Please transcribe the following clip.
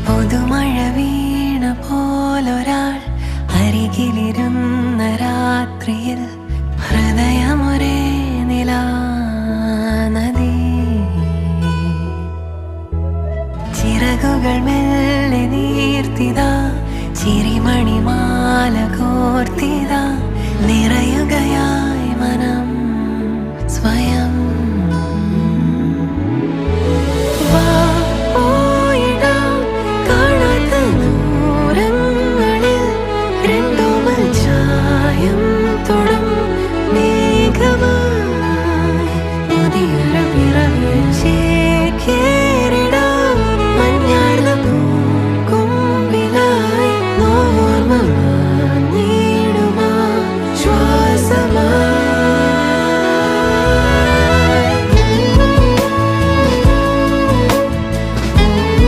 പുതുമഴ വീണ പോലൊരാൾ അരികിലിരുന്ന രാത്രിയിൽ ഹൃദയമൊരേ നിലാനദി. ചിറകുകൾ മെല്ലെ നീർത്തിതാ, ചിരിമണിമാല കോർത്തിതാ, നിറയുകയാ